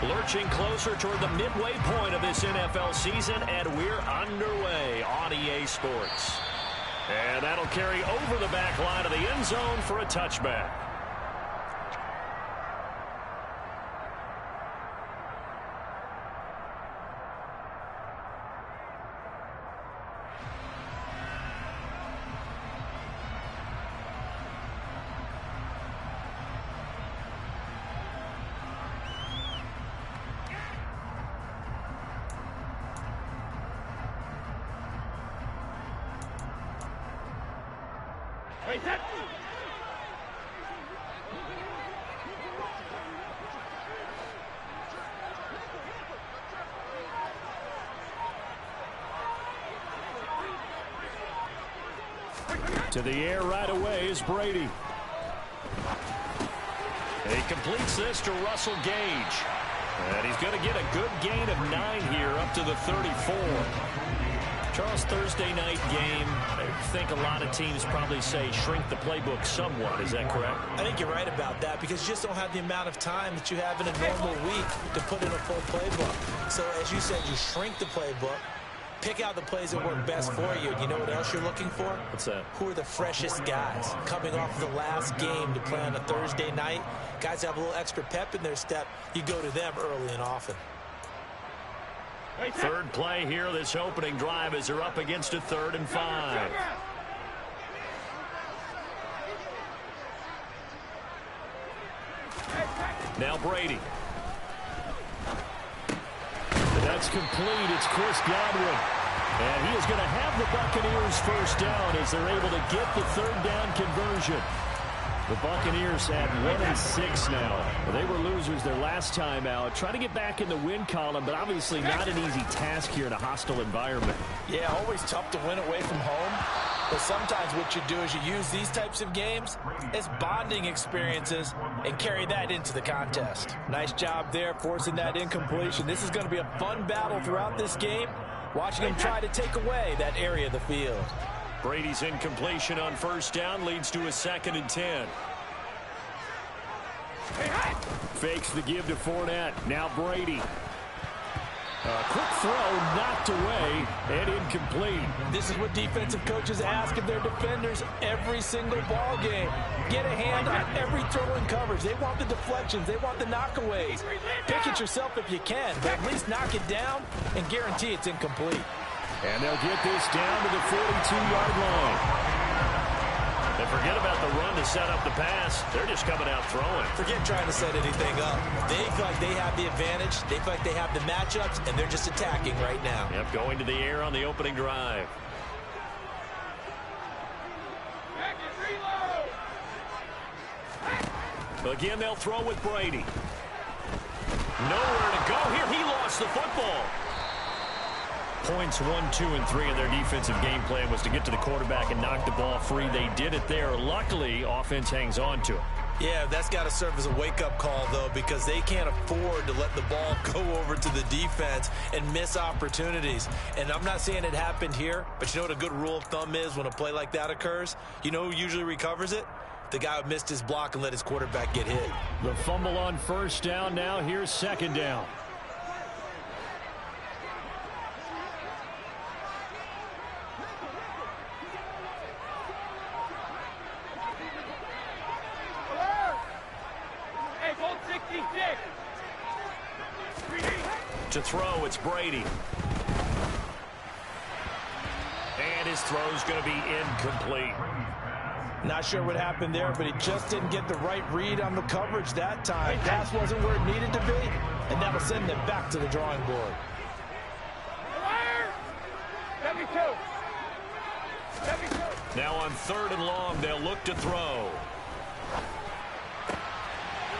Lurching closer toward the midway point of this NFL season, and we're underway on EA Sports. And that'll carry over the back line of the end zone for a touchback. To the air right away is Brady. He completes this to Russell Gage. And he's going to get a good gain of 9 here up to the 34. Charles, Thursday night game, I think a lot of teams probably say shrink the playbook somewhat. Is that correct? I think you're right about that because you just don't have the amount of time that you have in a normal week to put in a full playbook. So as you said, you shrink the playbook, pick out the plays that work best for you. You know what else you're looking for? What's that? Who are the freshest guys coming off the last game to play on a Thursday night? Guys have a little extra pep in their step. You go to them early and often. Third play here, this opening drive, as they're up against a 3rd and 5. Now Brady. That's complete. It's Chris Godwin. And he is going to have the Buccaneers first down as they're able to get the 3rd down conversion. The Buccaneers had 1-6 now. They were losers their last time out. Trying to get back in the win column, but obviously not an easy task here in a hostile environment. Yeah, always tough to win away from home. But sometimes what you do is you use these types of games as bonding experiences and carry that into the contest. Nice job there forcing that incompletion. This is going to be a fun battle throughout this game, watching him try to take away that area of the field. Brady's incompletion on first down leads to a 2nd and 10. Fakes the give to Fournette. Now Brady. A quick throw knocked away and incomplete. This is what defensive coaches ask of their defenders every single ball game. Get a hand on every throw in coverage. They want the deflections. They want the knockaways. Pick it yourself if you can, but at least knock it down and guarantee it's incomplete. And they'll get this down to the 42-yard line. And forget about the run to set up the pass. They're just coming out throwing. Forget trying to set anything up. They feel like they have the advantage. They feel like they have the matchups, and they're just attacking right now. Yep, going to the air on the opening drive. Again, they'll throw with Brady. Nowhere to go here. He lost the football. Points 1, 2, and 3 in their defensive game plan was to get to the quarterback and knock the ball free. They did it there. Luckily, offense hangs on to it. Yeah, that's got to serve as a wake-up call, though, because they can't afford to let the ball go over to the defense and miss opportunities. And I'm not saying it happened here, but you know what a good rule of thumb is when a play like that occurs? You know who usually recovers it? The guy who missed his block and let his quarterback get hit. The fumble on first down now. Here's 2nd down. To throw, it's Brady. And his throw's going to be incomplete. Not sure what happened there, but he just didn't get the right read on the coverage that time. Pass wasn't where it needed to be, and that'll send them back to the drawing board. Now on 3rd and long, they'll look to throw.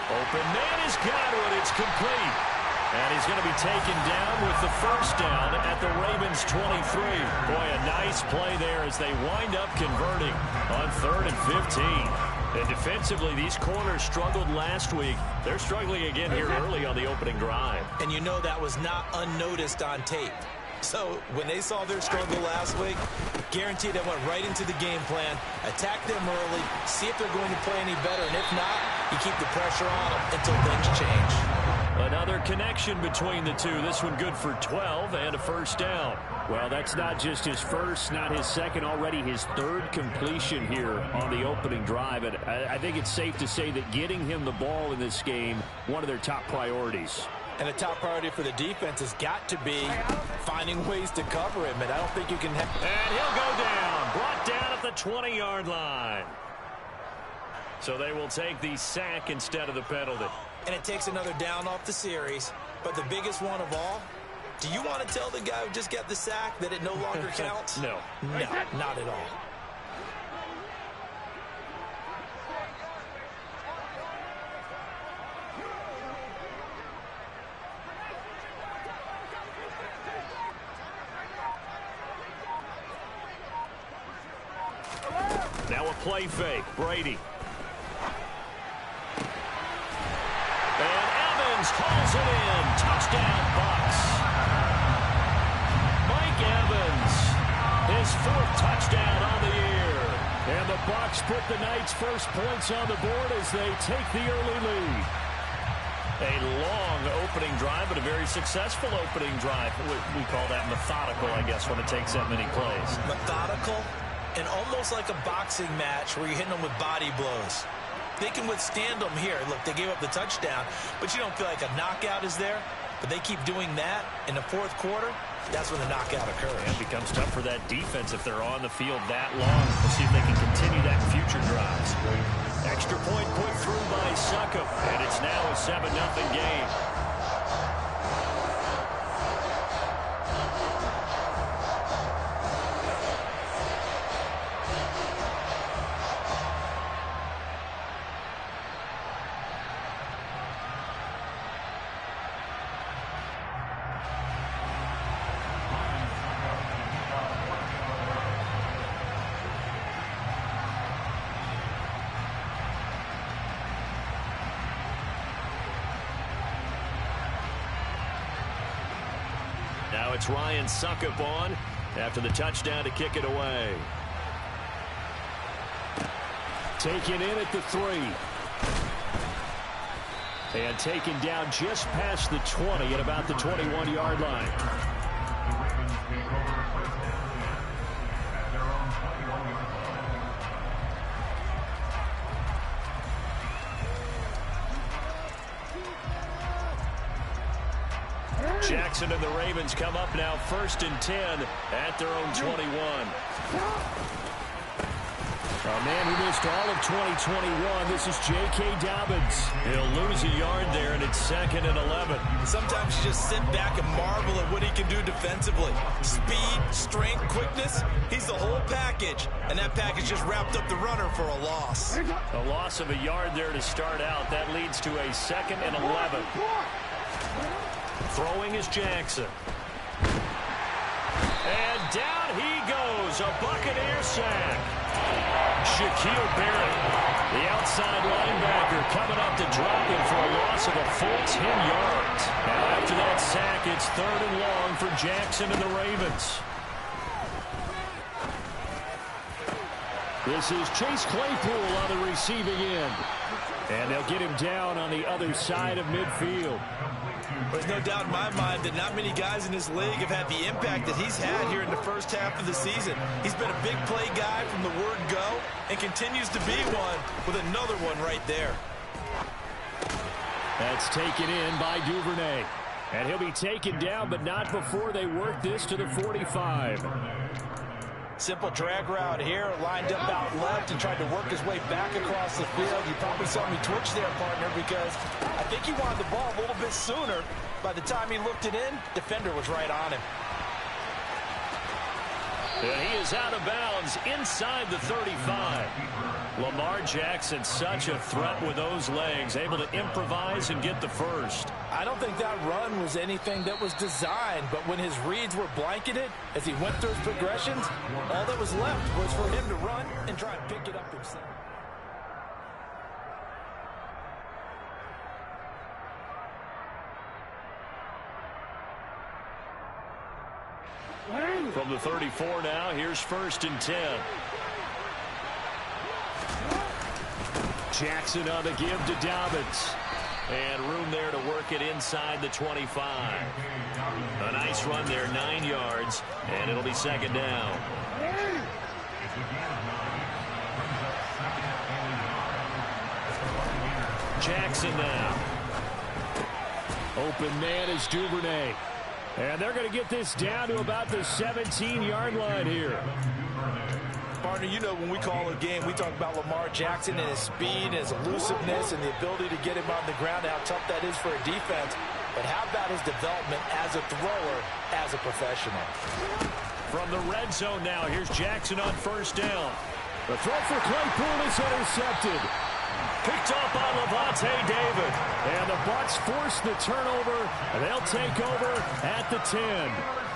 Open man is Godwin. It's complete. And he's going to be taken down with the first down at the Ravens' 23. Boy, a nice play there as they wind up converting on 3rd and 15. And defensively, these corners struggled last week. They're struggling again here early on the opening drive. And you know that was not unnoticed on tape. So when they saw their struggle last week, guaranteed they went right into the game plan, attack them early, see if they're going to play any better. And if not, You keep the pressure on them until things change. Another connection between the two. This one good for 12 and a first down. Well, that's not just his first, not his second, already his third completion here on the opening drive. And I think it's safe to say that getting him the ball in this game, one of their top priorities. And a top priority for the defense has got to be finding ways to cover him. And I don't think you can... And he'll go down. Brought down at the 20-yard line. So they will take the sack instead of the penalty. And it takes another down off the series. But the biggest one of all, do you want to tell the guy who just got the sack that it no longer counts? No. No, not at all. Now a play fake. Brady. And Evans hauls it in. Touchdown, Bucs. Mike Evans, his fourth touchdown on the year. And the Bucs put the Knights' first points on the board as they take the early lead. A long opening drive, but a very successful opening drive. We call that methodical, I guess, when it takes that many plays. Methodical and almost like a boxing match where you're hitting them with body blows. They can withstand them here. Look, they gave up the touchdown, but you don't feel like a knockout is there. But they keep doing that in the fourth quarter. That's when the knockout occurs. And it becomes tough for that defense if they're on the field that long. We'll see if they can continue that in future drives. Extra point put through by Succop, and it's now a 7-0 game. Now it's Ryan Succop on after the touchdown to kick it away. Taken in at the 3. And taken down just past the 20 at about the 21-yard line. Jackson and the Ravens come up now 1st and 10 at their own 21. A man who missed all of 2021, this is J.K. Dobbins. He'll lose a yard there, and it's 2nd and 11. Sometimes you just sit back and marvel at what he can do defensively. Speed, strength, quickness, he's the whole package. And that package just wrapped up the runner for a loss. A loss of a yard there to start out. That leads to a 2nd and 11. Throwing is Jackson. And down he goes. A Buccaneer sack. Shaquille Barrett, the outside linebacker, coming up to drop him for a loss of a full 10 yards. Now after that sack, it's 3rd and long for Jackson and the Ravens. This is Chase Claypool on the receiving end. And they'll get him down on the other side of midfield. There's no doubt in my mind that not many guys in this league have had the impact that he's had here in the first half of the season. He's been a big play guy from the word go and continues to be one with another one right there. That's taken in by Duvernay. And he'll be taken down, but not before they work this to the 45. Simple drag route here, lined up out left and tried to work his way back across the field. You probably saw me twitch there, partner, because I think he wanted the ball a little bit sooner. By the time he looked it in, defender was right on him. And he is out of bounds inside the 35. Lamar Jackson, such a threat with those legs, able to improvise and get the first. I don't think that run was anything that was designed, but when his reads were blanketed as he went through his progressions, all that was left was for him to run and try and pick it up himself. From the 34 now, here's 1st and 10. Jackson on the give to Dobbins. And room there to work it inside the 25. A nice run there, 9 yards, and it'll be second down. Jackson now. Open man is Duvernay. And they're going to get this down to about the 17-yard line here. Partner, you know when we call a game, we talk about Lamar Jackson and his speed and his elusiveness and the ability to get him on the ground, how tough that is for a defense. But how about his development as a thrower, as a professional? From the red zone now, here's Jackson on first down. The throw for Claypool is intercepted. Picked up by Levante David. And the Bucs force the turnover. They'll take over at the 10.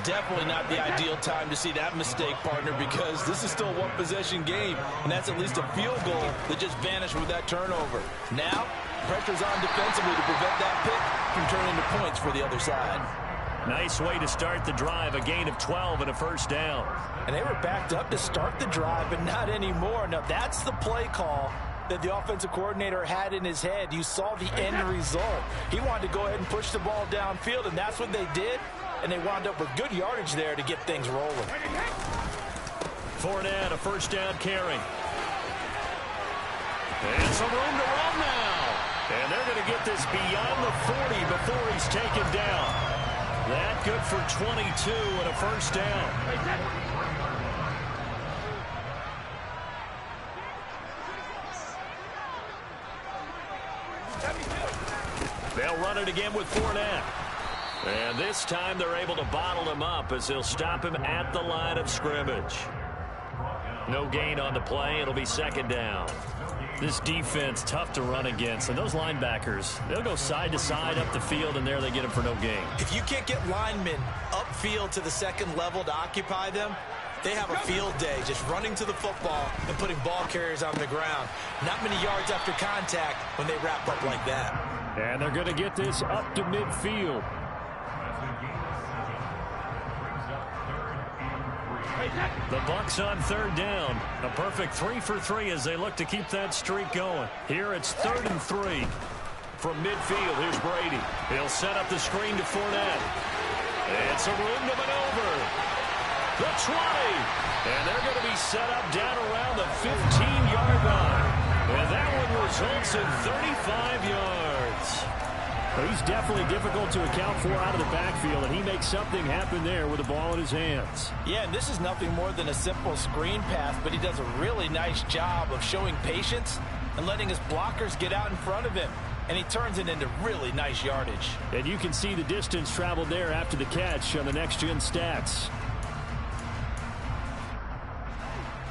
Definitely not the ideal time to see that mistake, partner, because this is still a one-possession game, and that's at least a field goal that just vanished with that turnover. Now, pressure's on defensively to prevent that pick from turning into points for the other side. Nice way to start the drive, a gain of 12 and a first down. And they were backed up to start the drive, but not anymore. Now, that's the play call that the offensive coordinator had in his head. You saw the end result. He wanted to go ahead and push the ball downfield, and that's what they did. And they wound up with good yardage there to get things rolling. Fournette, a first down carry. And some room to run now. And they're going to get this beyond the 40 before he's taken down. That good for 22 and a first down. They'll run it again with Fournette. And this time they're able to bottle him up as they'll stop him at the line of scrimmage. No gain on the play. It'll be second down. This defense, tough to run against. And those linebackers, they'll go side to side up the field, and there they get him for no gain. If you can't get linemen upfield to the second level to occupy them, they have a field day just running to the football and putting ball carriers on the ground. Not many yards after contact when they wrap up like that. And they're going to get this up to midfield. The Bucs on third down. A perfect 3 for 3 as they look to keep that streak going. Here it's 3rd and 3. From midfield, here's Brady. He'll set up the screen to Fournette. It's a room to maneuver. The 20. And they're going to be set up down around the 15-yard line. And that one results in 35 yards. But he's definitely difficult to account for out of the backfield, and he makes something happen there with the ball in his hands. Yeah, and this is nothing more than a simple screen pass, but he does a really nice job of showing patience and letting his blockers get out in front of him. And he turns it into really nice yardage. And you can see the distance traveled there after the catch on the next-gen stats.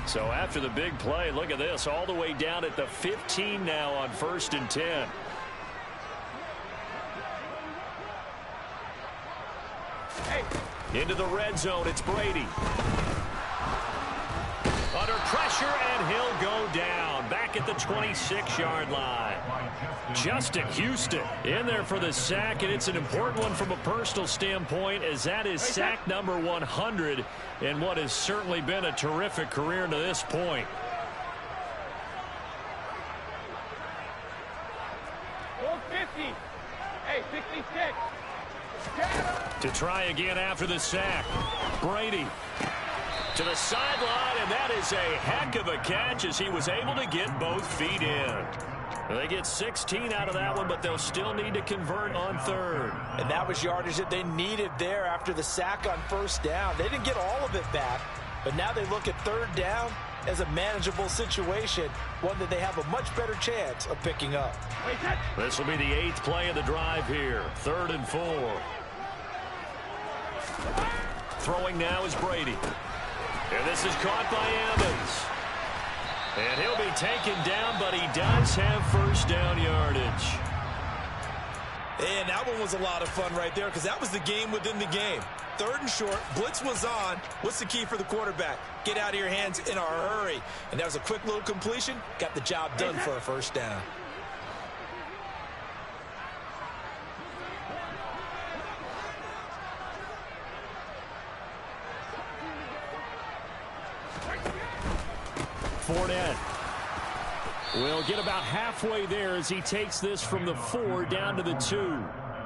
So after the big play, look at this, all the way down at the 15 now on 1st and 10. Into the red zone, it's Brady. Under pressure, and he'll go down. Back at the 26-yard line. Justin Houston in there for the sack, and it's an important one from a personal standpoint, as that is sack number 100 in what has certainly been a terrific career to this point. To try again after the sack. Brady to the sideline, and that is a heck of a catch as he was able to get both feet in. They get 16 out of that one, but they'll still need to convert on third. And that was yardage that they needed there after the sack on first down. They didn't get all of it back, but now they look at third down as a manageable situation, one that they have a much better chance of picking up. This will be the 8th play of the drive here. 3rd and 4. Throwing now is Brady. And this is caught by Evans. And he'll be taken down, but he does have first down yardage. And that one was a lot of fun right there, because that was the game within the game. 3rd and short, blitz was on. What's the key for the quarterback? Get out of your hands in a hurry. And that was a quick little completion. Got the job done for a first down. Fournette. We'll get about halfway there as he takes this from the 4 down to the 2.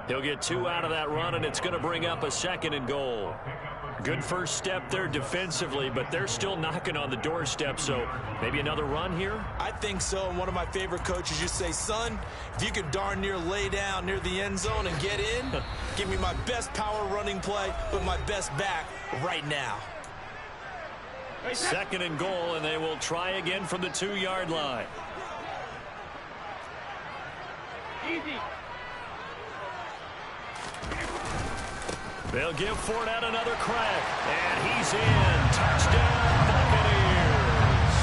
He'll get 2 out of that run, and it's going to bring up a 2nd and goal. Good first step there defensively, but they're still knocking on the doorstep, so maybe another run here? I think so, and one of my favorite coaches used to say, son, if you could darn near lay down near the end zone and get in, give me my best power running play with my best back right now. 2nd and goal, and they will try again from the 2-yard line. Easy. They'll give Fournette another crack, and he's in. Touchdown, Buccaneers.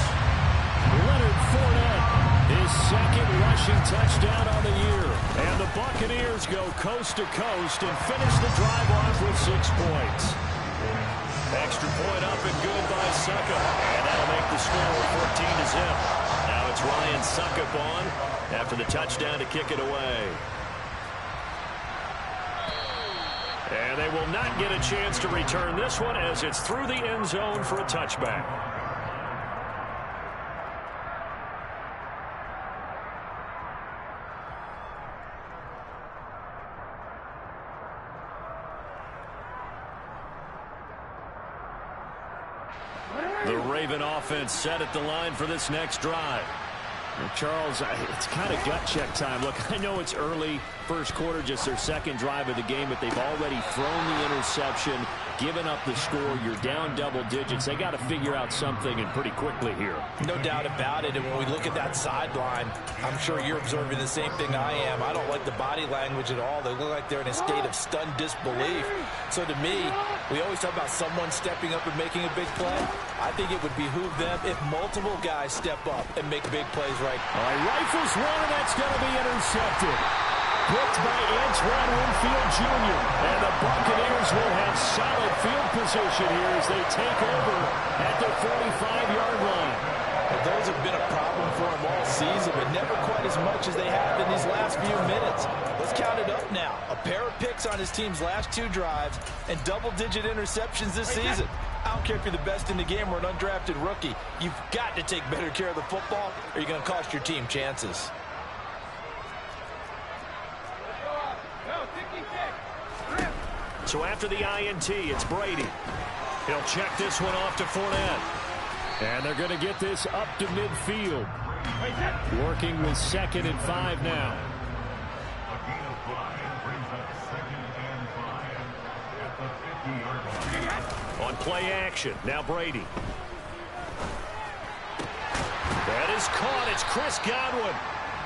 Leonard Fournette, his 2nd rushing touchdown on the year. And the Buccaneers go coast to coast and finish the drive off with 6 points. Extra point up and good by Succop, and that'll make the score 14-0. Now it's Ryan Succop on after the touchdown to kick it away. And they will not get a chance to return this one as it's through the end zone for a touchback. The Raven offense set at the line for this next drive. Charles, it's kind of gut check time. Look, I know it's early, first quarter, just their 2nd drive of the game, but they've already thrown the interception, given up the score. You're down double digits. They got to figure out something, and pretty quickly here. No doubt about it, and when we look at that sideline, I'm sure you're observing the same thing I am. I don't like the body language at all. They look like they're in a state of stunned disbelief. So to me, we always talk about someone stepping up and making a big play. I think it would behoove them if multiple guys step up and make big plays right. All right, rifles one, and that's going to be intercepted. Picked by Antoine Winfield Jr. And the Buccaneers will have solid field position here as they take over at the 45-yard line. Well, those have been a problem for them all season, but never quite as much as they have in these last few minutes. Let's count it up now. A pair of picks on his team's last 2 drives and double-digit interceptions this season. I don't care if you're the best in the game or an undrafted rookie. You've got to take better care of the football or you're going to cost your team chances. So after the INT, it's Brady. He'll check this one off to Fournette. And they're going to get this up to midfield. Working with 2nd and 5 now. On play action, now Brady. That is caught. It's Chris Godwin.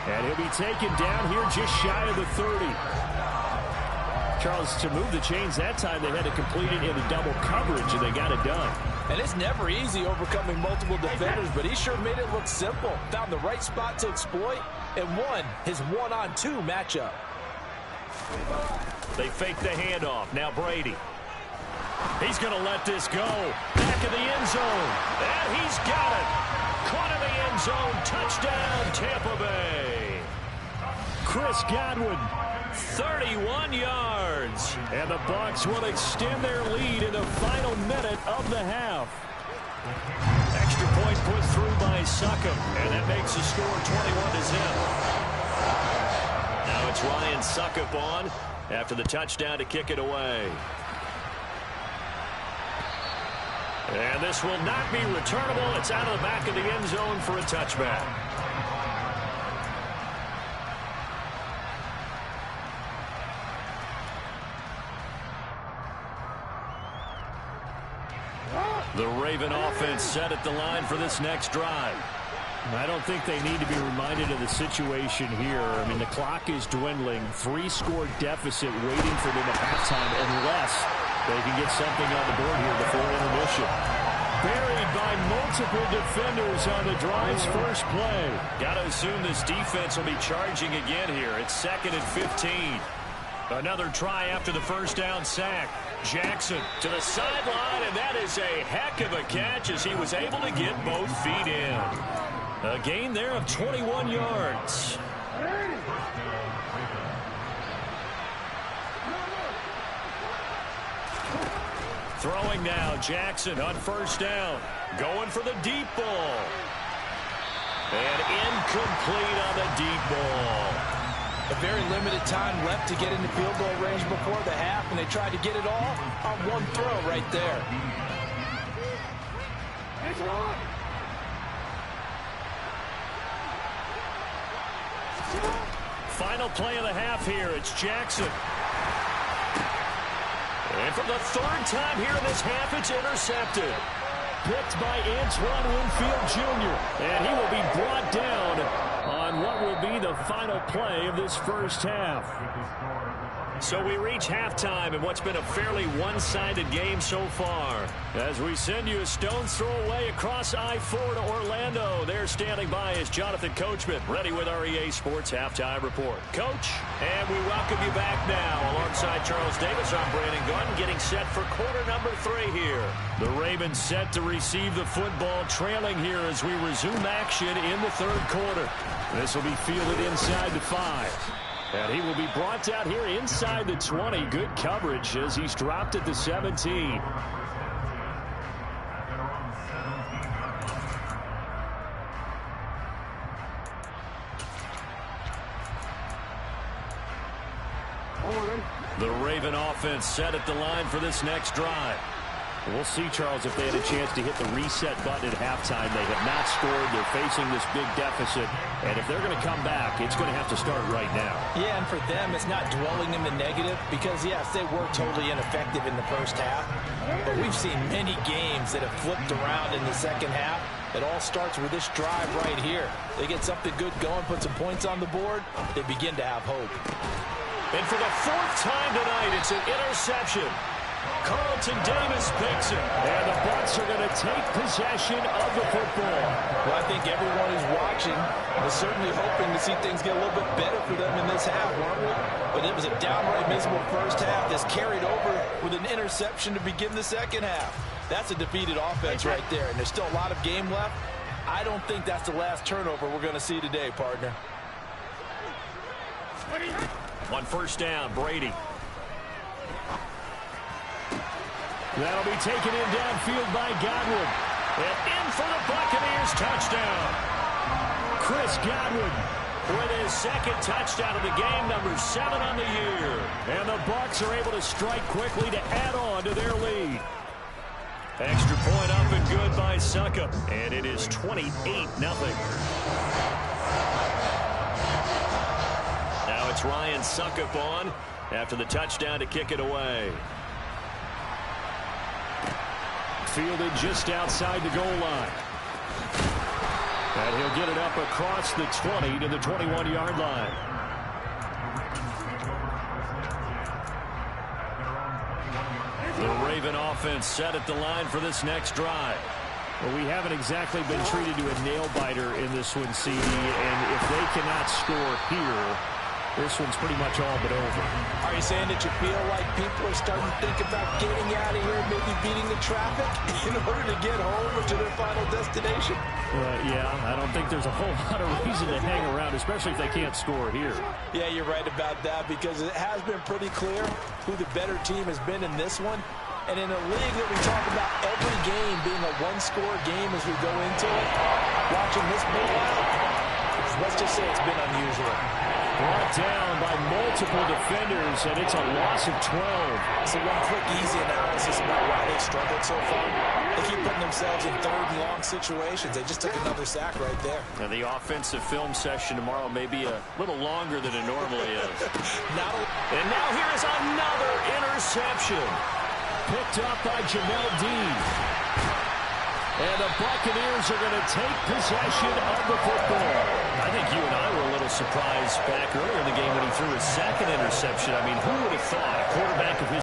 And he'll be taken down here just shy of the 30. Charles, to move the chains that time, they had to complete it in a double coverage, and they got it done. And it's never easy overcoming multiple defenders, but he sure made it look simple. Found the right spot to exploit and won his 1-on-2 matchup. They fake the handoff. Now Brady. He's going to let this go. Back in the end zone. And he's got it. Caught in the end zone. Touchdown, Tampa Bay. Chris Godwin, 31 yards. And the Bucs will extend their lead in the final minute of the half. Extra point put through by Succop. And that makes the score 21-0. Now it's Ryan Succop on after the touchdown to kick it away. And this will not be returnable. It's out of the back of the end zone for a touchback. The Raven offense set at the line for this next drive. I don't think they need to be reminded of the situation here. I mean, the clock is dwindling. 3-score deficit waiting for them at halftime unless they can get something on the board here before intermission. Buried by multiple defenders on the drive's first play. Got to assume this defense will be charging again here. It's 2nd and 15. Another try after the first down sack. Jackson to the sideline, and that is a heck of a catch as he was able to get both feet in. A gain there of 21 yards. Throwing now, Jackson on first down. Going for the deep ball. And incomplete on the deep ball. A very limited time left to get into field goal range before the half, and they tried to get it all on one throw right there. Final play of the half here. It's Jackson. And for the third time here in this half, it's intercepted. Picked by Antoine Winfield Jr. And he will be brought down on what will be the final play of this first half. So we reach halftime in what's been a fairly one-sided game so far. As we send you a stone's throw away across I-4 to Orlando. There standing by is Jonathan Coachman, ready with our EA Sports Halftime Report. Coach, and we welcome you back now. Alongside Charles Davis, I'm Brandon Gordon, getting set for quarter number 3 here. The Ravens set to receive the football, trailing here as we resume action in the third quarter. This will be fielded inside the 5. And he will be brought down here inside the 20. Good coverage as he's dropped at the 17. The Raven offense set at the line for this next drive. We'll see, Charles, if they had a chance to hit the reset button at halftime. They have not scored. They're facing this big deficit. And if they're going to come back, it's going to have to start right now. Yeah, and for them, it's not dwelling in the negative because, yes, they were totally ineffective in the first half. But we've seen many games that have flipped around in the second half. It all starts with this drive right here. They get something good going, put some points on the board, they begin to have hope. And for the 4th time tonight, it's an interception. Carlton Davis picks it. And the Bucs are going to take possession of the football. Well, I think everyone who's watching is certainly hoping to see things get a little bit better for them in this half, aren't we? But it was a downright miserable first half that's carried over with an interception to begin the second half. That's a defeated offense right there, and there's still a lot of game left. I don't think that's the last turnover we're going to see today, partner. On first down, Brady. That'll be taken in downfield by Godwin. And in for the Buccaneers touchdown. Chris Godwin with his second touchdown of the game, number 7 on the year. And the Bucs are able to strike quickly to add on to their lead. Extra point up and good by Suckup. And it is 28-0. Now it's Ryan Suckup on after the touchdown to kick it away. Fielded just outside the goal line. And he'll get it up across the 20 to the 21-yard line. The Raven offense set at the line for this next drive. Well, we haven't exactly been treated to a nail-biter in this one, CD, and if they cannot score here, this one's pretty much all but over. Are you saying that you feel like people are starting to think about getting out of here, maybe beating the traffic in order to get home or to their final destination? Yeah, I don't think there's a whole lot of reason to hang around, especially if they can't score here. Yeah, you're right about that because it has been pretty clear who the better team has been in this one. And in a league that we talk about every game being a one-score game as we go into it, watching this blowout, let's just say it's been unusual. Brought down by multiple defenders, and it's a loss of 12. So one quick, easy analysis about why they struggled so far. They keep putting themselves in third and long situations. They just took another sack right there. And the offensive film session tomorrow may be a little longer than it normally is. And now here is another interception. Picked up by Jamel Dean. And the Buccaneers are going to take possession of the football. I think you and I were a little surprised back earlier in the game when he threw his second interception. I mean, who would have thought a quarterback of his